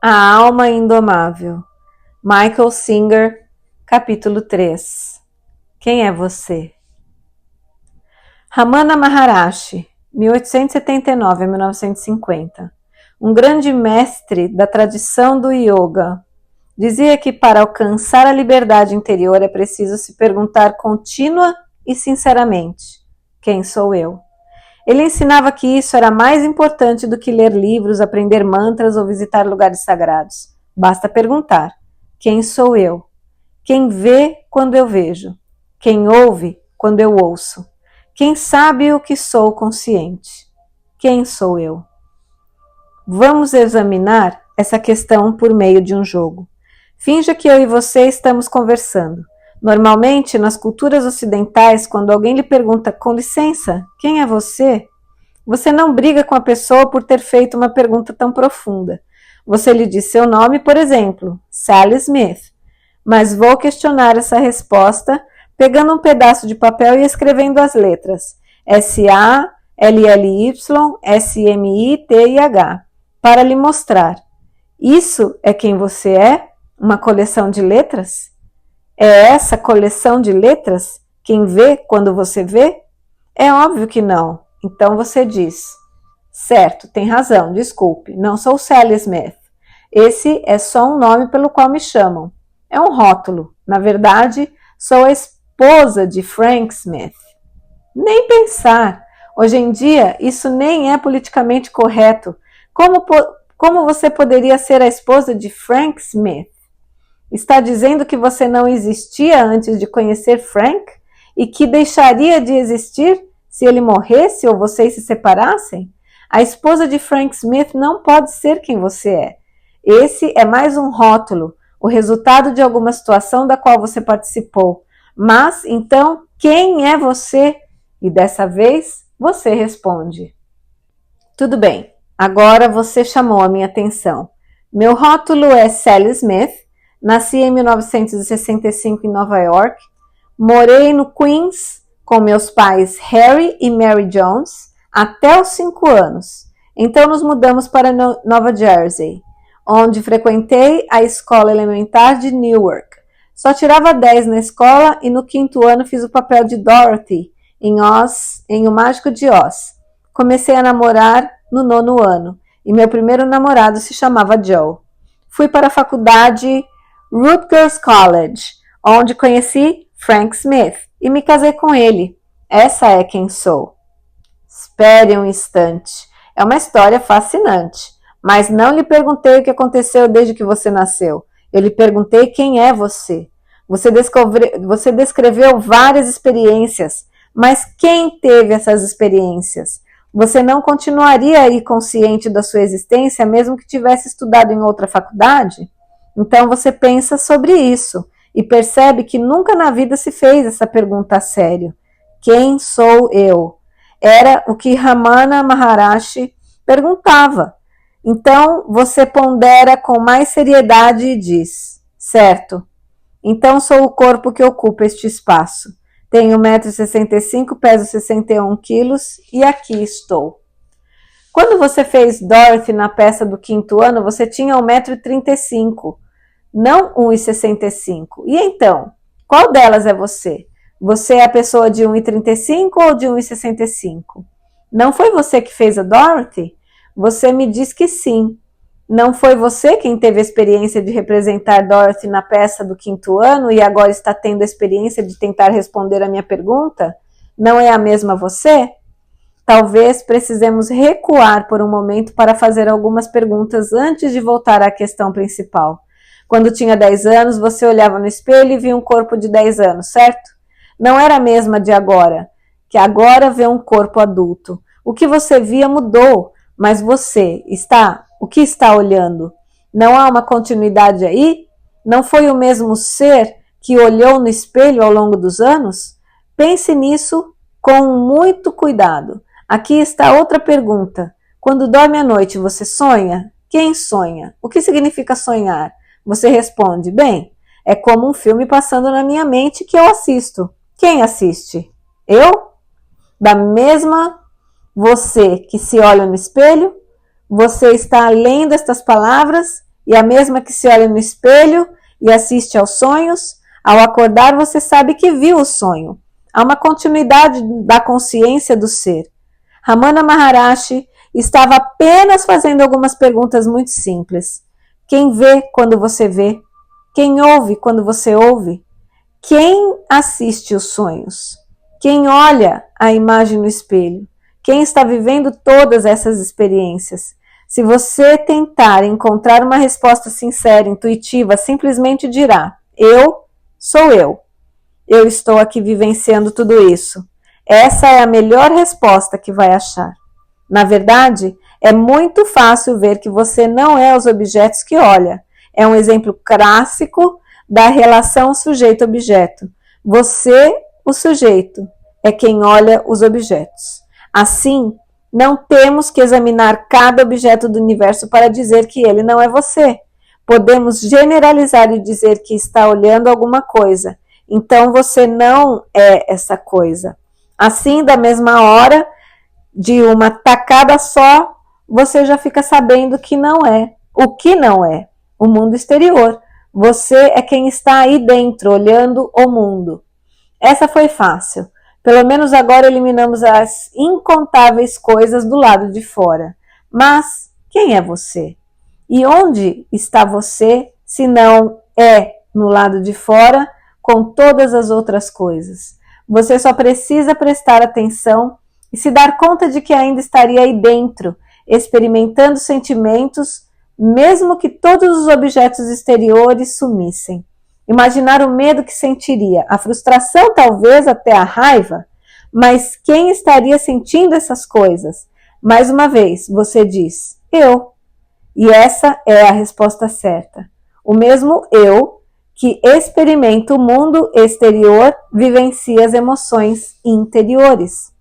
A Alma Indomável, Michael Singer, capítulo 3. Quem é você? Ramana Maharishi, 1879 a 1950, um grande mestre da tradição do yoga, dizia que para alcançar a liberdade interior é preciso se perguntar contínua e sinceramente: quem sou eu? Ele ensinava que isso era mais importante do que ler livros, aprender mantras ou visitar lugares sagrados. Basta perguntar: quem sou eu? Quem vê quando eu vejo? Quem ouve quando eu ouço? Quem sabe o que sou consciente? Quem sou eu? Vamos examinar essa questão por meio de um jogo. Finja que eu e você estamos conversando. Normalmente, nas culturas ocidentais, quando alguém lhe pergunta, com licença, quem é você? Você não briga com a pessoa por ter feito uma pergunta tão profunda. Você lhe diz seu nome, por exemplo, Sally Smith. Mas vou questionar essa resposta pegando um pedaço de papel e escrevendo as letras S-A-L-L-Y, S-M-I-T e H, para lhe mostrar. Isso é quem você é? Uma coleção de letras? É essa coleção de letras quem vê quando você vê? É óbvio que não. Então você diz: certo, tem razão, desculpe, não sou Sally Smith. Esse é só um nome pelo qual me chamam. É um rótulo. Na verdade, sou a esposa de Frank Smith. Nem pensar. Hoje em dia, isso nem é politicamente correto. Como você poderia ser a esposa de Frank Smith? Está dizendo que você não existia antes de conhecer Frank e que deixaria de existir se ele morresse ou vocês se separassem? A esposa de Frank Smith não pode ser quem você é. Esse é mais um rótulo, o resultado de alguma situação da qual você participou. Mas, então, quem é você? E dessa vez, você responde. Tudo bem, agora você chamou a minha atenção. Meu rótulo é Sally Smith. Nasci em 1965 em Nova York. Morei no Queens com meus pais Harry e Mary Jones até os 5 anos. Então nos mudamos para Nova Jersey, onde frequentei a escola elementar de Newark. Só tirava 10 na escola e no 5º ano fiz o papel de Dorothy em Oz, em O Mágico de Oz. Comecei a namorar no 9º ano e meu primeiro namorado se chamava Joe. Fui para a faculdade Rutgers College, onde conheci Frank Smith e me casei com ele. Essa é quem sou. Espere um instante. É uma história fascinante, mas não lhe perguntei o que aconteceu desde que você nasceu. Eu lhe perguntei quem é você. Você descreveu várias experiências, mas quem teve essas experiências? Você não continuaria aí consciente da sua existência mesmo que tivesse estudado em outra faculdade? Então você pensa sobre isso e percebe que nunca na vida se fez essa pergunta a sério. Quem sou eu? Era o que Ramana Maharishi perguntava. Então você pondera com mais seriedade e diz: certo, então sou o corpo que ocupa este espaço. Tenho 1,65 m, peso 61 quilos e aqui estou. Quando você fez Dorothy na peça do 5º ano, você tinha 1,35 m, não 1,65 m. E então, qual delas é você? Você é a pessoa de 1,35 m ou de 1,65 m? Não foi você que fez a Dorothy? Você me diz que sim. Não foi você quem teve a experiência de representar Dorothy na peça do 5º ano e agora está tendo a experiência de tentar responder a minha pergunta? Não é a mesma você? Talvez precisemos recuar por um momento para fazer algumas perguntas antes de voltar à questão principal. Quando tinha 10 anos, você olhava no espelho e via um corpo de 10 anos, certo? Não era a mesma de agora, que agora vê um corpo adulto. O que você via mudou, mas o que está olhando? Não há uma continuidade aí? Não foi o mesmo ser que olhou no espelho ao longo dos anos? Pense nisso com muito cuidado. Aqui está outra pergunta. Quando dorme à noite, você sonha? Quem sonha? O que significa sonhar? Você responde: bem, é como um filme passando na minha mente que eu assisto. Quem assiste? Eu? Da mesma você que se olha no espelho? Você está lendo estas palavras e a mesma que se olha no espelho e assiste aos sonhos. Ao acordar, você sabe que viu o sonho. Há uma continuidade da consciência do ser. Ramana Maharishi estava apenas fazendo algumas perguntas muito simples. Quem vê quando você vê? Quem ouve quando você ouve? Quem assiste os sonhos? Quem olha a imagem no espelho? Quem está vivendo todas essas experiências? Se você tentar encontrar uma resposta sincera, intuitiva, simplesmente dirá: eu sou eu. Eu estou aqui vivenciando tudo isso. Essa é a melhor resposta que vai achar. Na verdade, é muito fácil ver que você não é os objetos que olha. É um exemplo clássico da relação sujeito-objeto. Você, o sujeito, é quem olha os objetos. Assim, não temos que examinar cada objeto do universo para dizer que ele não é você. Podemos generalizar e dizer que está olhando alguma coisa. Então você não é essa coisa. Assim, da mesma hora, de uma tacada só, você já fica sabendo que não é. O que não é? O mundo exterior. Você é quem está aí dentro, olhando o mundo. Essa foi fácil. Pelo menos agora eliminamos as incontáveis coisas do lado de fora. Mas quem é você? E onde está você, se não é no lado de fora, com todas as outras coisas? Você só precisa prestar atenção e se dar conta de que ainda estaria aí dentro, experimentando sentimentos, mesmo que todos os objetos exteriores sumissem. Imaginar o medo que sentiria, a frustração, talvez até a raiva, mas quem estaria sentindo essas coisas? Mais uma vez, você diz, eu. E essa é a resposta certa. O mesmo eu que experimenta o mundo exterior vivencia as emoções interiores.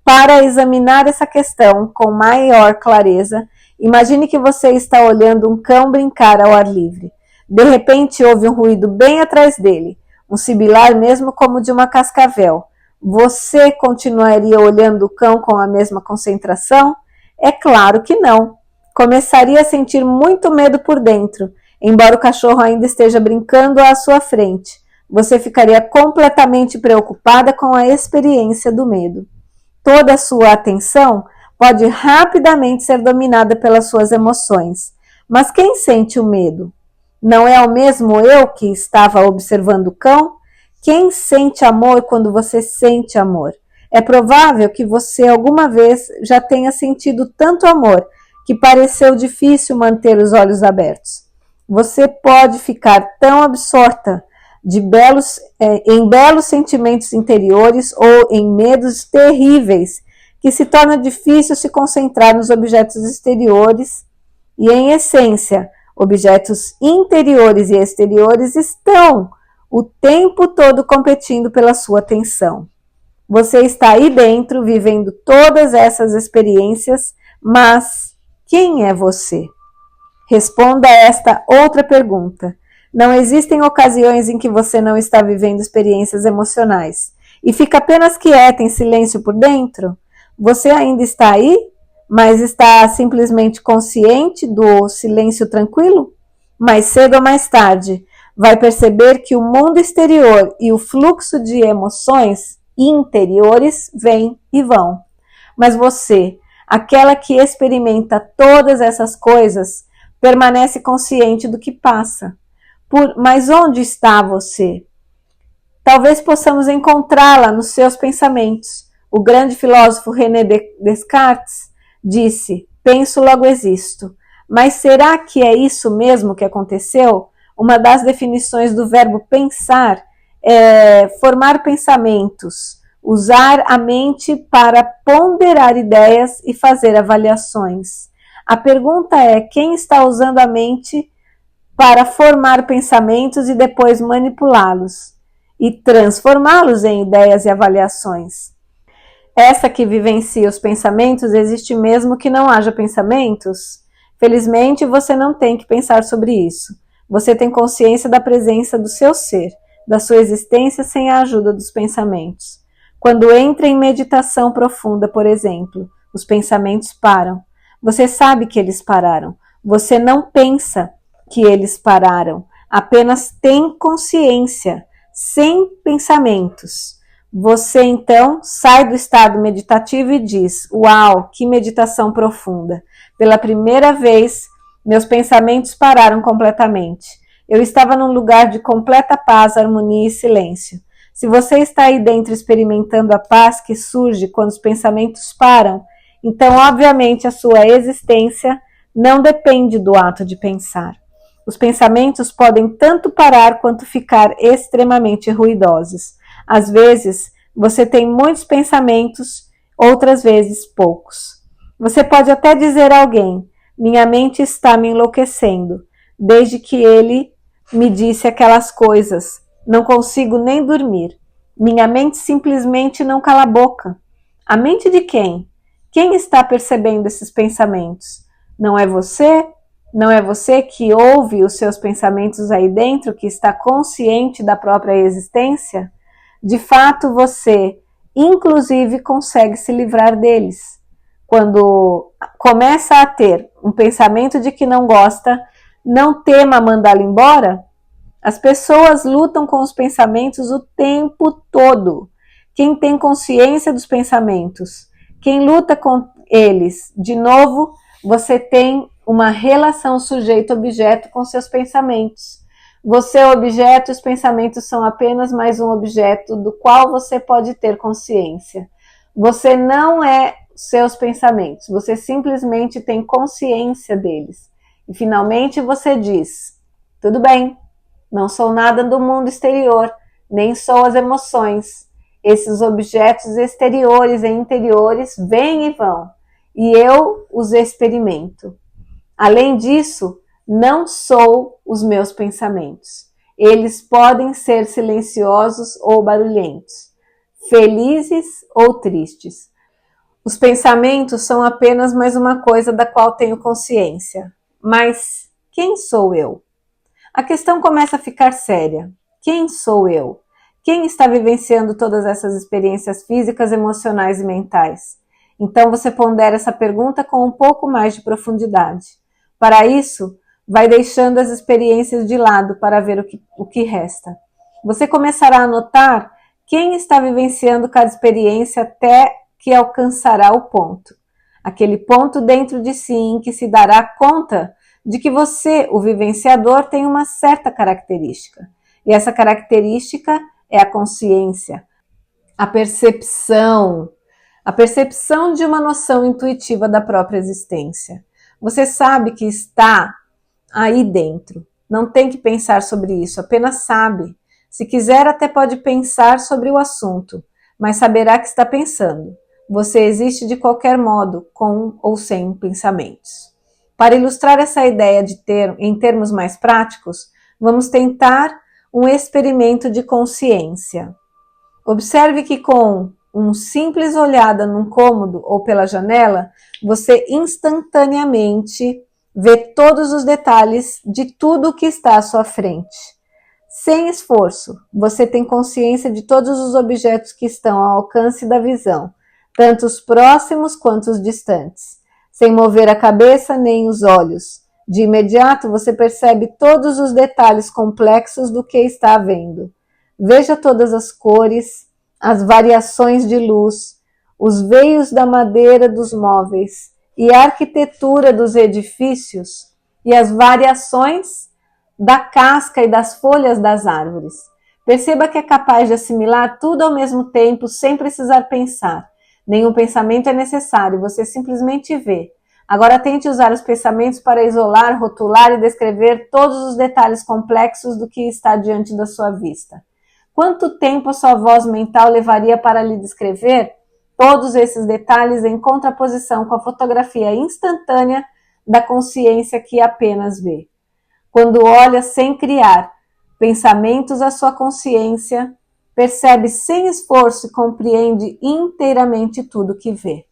Para examinar essa questão com maior clareza, imagine que você está olhando um cão brincar ao ar livre. De repente houve um ruído bem atrás dele, um sibilar mesmo como de uma cascavel. Você continuaria olhando o cão com a mesma concentração? É claro que não. Começaria a sentir muito medo por dentro, embora o cachorro ainda esteja brincando à sua frente. Você ficaria completamente preocupada com a experiência do medo. Toda a sua atenção pode rapidamente ser dominada pelas suas emoções. Mas quem sente o medo? Não é o mesmo eu que estava observando o cão? Quem sente amor quando você sente amor? É provável que você alguma vez já tenha sentido tanto amor que pareceu difícil manter os olhos abertos. Você pode ficar tão absorta em belos sentimentos interiores ou em medos terríveis que se torna difícil se concentrar nos objetos exteriores e, em essência, objetos interiores e exteriores estão o tempo todo competindo pela sua atenção. Você está aí dentro, vivendo todas essas experiências, mas quem é você? Responda a esta outra pergunta. Não existem ocasiões em que você não está vivendo experiências emocionais e fica apenas quieta, em silêncio por dentro? Você ainda está aí, mas está simplesmente consciente do silêncio tranquilo? Mais cedo ou mais tarde, vai perceber que o mundo exterior e o fluxo de emoções interiores vêm e vão. Mas você, aquela que experimenta todas essas coisas, permanece consciente do que passa. Mas onde está você? Talvez possamos encontrá-la nos seus pensamentos. O grande filósofo René Descartes disse: penso, logo existo. Mas será que é isso mesmo que aconteceu? Uma das definições do verbo pensar é formar pensamentos, usar a mente para ponderar ideias e fazer avaliações. A pergunta é: quem está usando a mente para formar pensamentos e depois manipulá-los e transformá-los em ideias e avaliações? Essa que vivencia os pensamentos, existe mesmo que não haja pensamentos? Felizmente, você não tem que pensar sobre isso. Você tem consciência da presença do seu ser, da sua existência sem a ajuda dos pensamentos. Quando entra em meditação profunda, por exemplo, os pensamentos param. Você sabe que eles pararam. Você não pensa. que eles pararam. Apenas tem consciência, sem pensamentos. Você então sai do estado meditativo e diz: uau, que meditação profunda! Pela primeira vez, meus pensamentos pararam completamente. Eu estava num lugar de completa paz, harmonia e silêncio. Se você está aí dentro experimentando a paz que surge quando os pensamentos param, então obviamente a sua existência não depende do ato de pensar. Os pensamentos podem tanto parar quanto ficar extremamente ruidosos. Às vezes, você tem muitos pensamentos, outras vezes poucos. Você pode até dizer a alguém: minha mente está me enlouquecendo, desde que ele me disse aquelas coisas. Não consigo nem dormir. Minha mente simplesmente não cala a boca. A mente de quem? Quem está percebendo esses pensamentos? Não é você? Não é você que ouve os seus pensamentos aí dentro, que está consciente da própria existência? De fato, você, inclusive, consegue se livrar deles. Quando começa a ter um pensamento de que não gosta, não tema mandá-lo embora. As pessoas lutam com os pensamentos o tempo todo. Quem tem consciência dos pensamentos, quem luta com eles, de novo, você tem uma relação sujeito-objeto com seus pensamentos. Você é objeto e os pensamentos são apenas mais um objeto do qual você pode ter consciência. Você não é seus pensamentos, você simplesmente tem consciência deles. E finalmente você diz: tudo bem, não sou nada do mundo exterior, nem sou as emoções. Esses objetos exteriores e interiores vêm e vão, e eu os experimento. Além disso, não sou os meus pensamentos. Eles podem ser silenciosos ou barulhentos, felizes ou tristes. Os pensamentos são apenas mais uma coisa da qual tenho consciência. Mas quem sou eu? A questão começa a ficar séria. Quem sou eu? Quem está vivenciando todas essas experiências físicas, emocionais e mentais? Então você pondera essa pergunta com um pouco mais de profundidade. Para isso, vai deixando as experiências de lado para ver o que resta. Você começará a notar quem está vivenciando cada experiência até que alcançará o ponto. Aquele ponto dentro de si em que se dará conta de que você, o vivenciador, tem uma certa característica. E essa característica é a consciência, a percepção de uma noção intuitiva da própria existência. Você sabe que está aí dentro. Não tem que pensar sobre isso, apenas sabe. Se quiser, até pode pensar sobre o assunto, mas saberá que está pensando. Você existe de qualquer modo, com ou sem pensamentos. Para ilustrar essa ideia em termos mais práticos, vamos tentar um experimento de consciência. Observe que com uma simples olhada num cômodo ou pela janela, você instantaneamente vê todos os detalhes de tudo o que está à sua frente. Sem esforço, você tem consciência de todos os objetos que estão ao alcance da visão, tanto os próximos quanto os distantes. Sem mover a cabeça nem os olhos. De imediato você percebe todos os detalhes complexos do que está vendo. Veja todas as cores, as variações de luz, os veios da madeira dos móveis e a arquitetura dos edifícios e as variações da casca e das folhas das árvores. Perceba que é capaz de assimilar tudo ao mesmo tempo sem precisar pensar. Nenhum pensamento é necessário, você simplesmente vê. Agora tente usar os pensamentos para isolar, rotular e descrever todos os detalhes complexos do que está diante da sua vista. Quanto tempo a sua voz mental levaria para lhe descrever todos esses detalhes em contraposição com a fotografia instantânea da consciência que apenas vê? Quando olha sem criar pensamentos à sua consciência, percebe sem esforço e compreende inteiramente tudo que vê.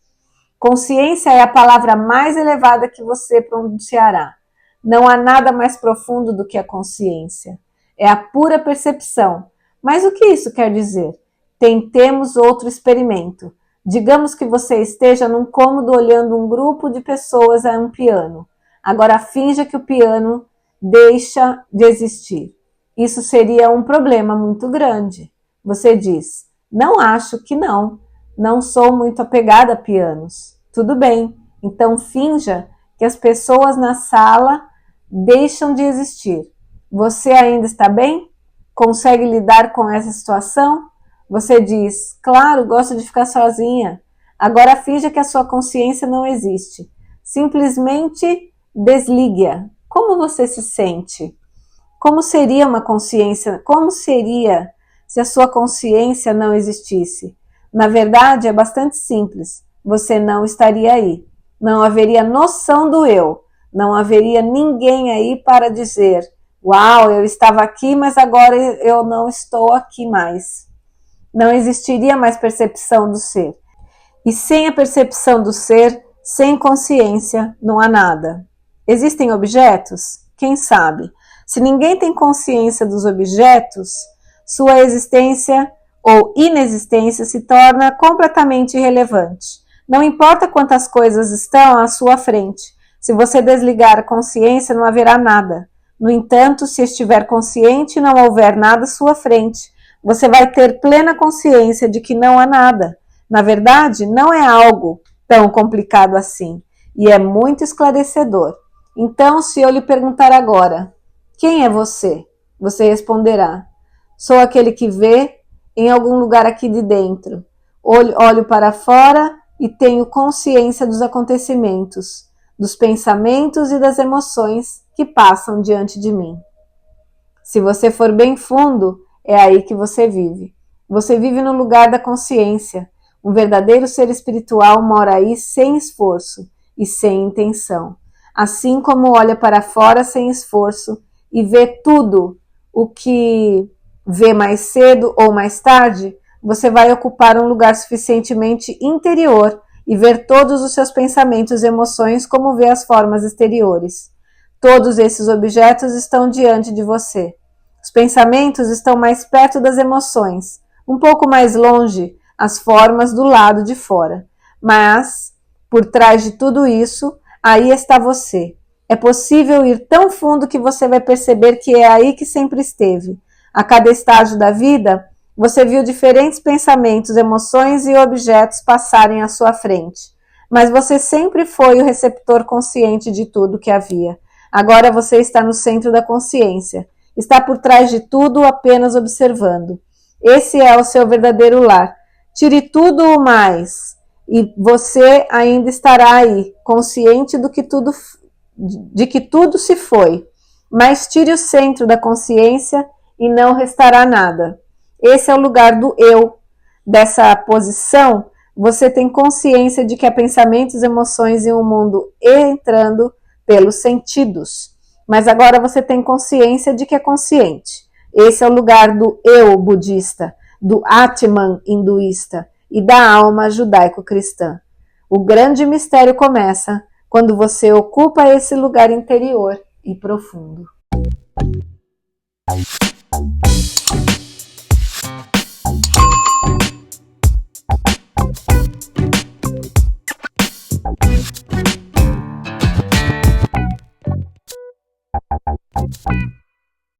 Consciência é a palavra mais elevada que você pronunciará. Não há nada mais profundo do que a consciência. É a pura percepção. Mas o que isso quer dizer? Tentemos outro experimento. Digamos que você esteja num cômodo olhando um grupo de pessoas a um piano. Agora finja que o piano deixa de existir. Isso seria um problema muito grande. Você diz, não acho que não sou muito apegada a pianos. Tudo bem, então finja que as pessoas na sala deixam de existir. Você ainda está bem? Consegue lidar com essa situação? Você diz, claro, gosto de ficar sozinha. Agora finja que a sua consciência não existe. Simplesmente desligue-a. Como você se sente? Como seria uma consciência? Como seria se a sua consciência não existisse? Na verdade, é bastante simples. Você não estaria aí. Não haveria noção do eu. Não haveria ninguém aí para dizer, uau, eu estava aqui, mas agora eu não estou aqui mais. Não existiria mais percepção do ser. E sem a percepção do ser, sem consciência, não há nada. Existem objetos? Quem sabe? Se ninguém tem consciência dos objetos, sua existência ou inexistência se torna completamente irrelevante. Não importa quantas coisas estão à sua frente. Se você desligar a consciência, não haverá nada. No entanto, se estiver consciente e não houver nada à sua frente, você vai ter plena consciência de que não há nada. Na verdade, não é algo tão complicado assim. E é muito esclarecedor. Então, se eu lhe perguntar agora, quem é você? Você responderá, sou aquele que vê em algum lugar aqui de dentro. Olho para fora e tenho consciência dos acontecimentos, dos pensamentos e das emoções que passam diante de mim. Se você for bem fundo, é aí que você vive. Você vive no lugar da consciência. Um verdadeiro ser espiritual mora aí sem esforço e sem intenção. Assim como olha para fora sem esforço e vê tudo o que vê mais cedo ou mais tarde, você vai ocupar um lugar suficientemente interior e ver todos os seus pensamentos e emoções como vê as formas exteriores. Todos esses objetos estão diante de você. Os pensamentos estão mais perto das emoções, um pouco mais longe as formas do lado de fora. Mas, por trás de tudo isso, aí está você. É possível ir tão fundo que você vai perceber que é aí que sempre esteve. A cada estágio da vida, você viu diferentes pensamentos, emoções e objetos passarem à sua frente. Mas você sempre foi o receptor consciente de tudo que havia. Agora você está no centro da consciência. Está por trás de tudo apenas observando. Esse é o seu verdadeiro lar. Tire tudo o mais e você ainda estará aí, consciente de que tudo se foi. Mas tire o centro da consciência e não restará nada. Esse é o lugar do eu. Dessa posição, você tem consciência de que há pensamentos, emoções e um mundo entrando pelos sentidos. Mas agora você tem consciência de que é consciente. Esse é o lugar do eu budista, do Atman hinduísta e da alma judaico-cristã. O grande mistério começa quando você ocupa esse lugar interior e profundo.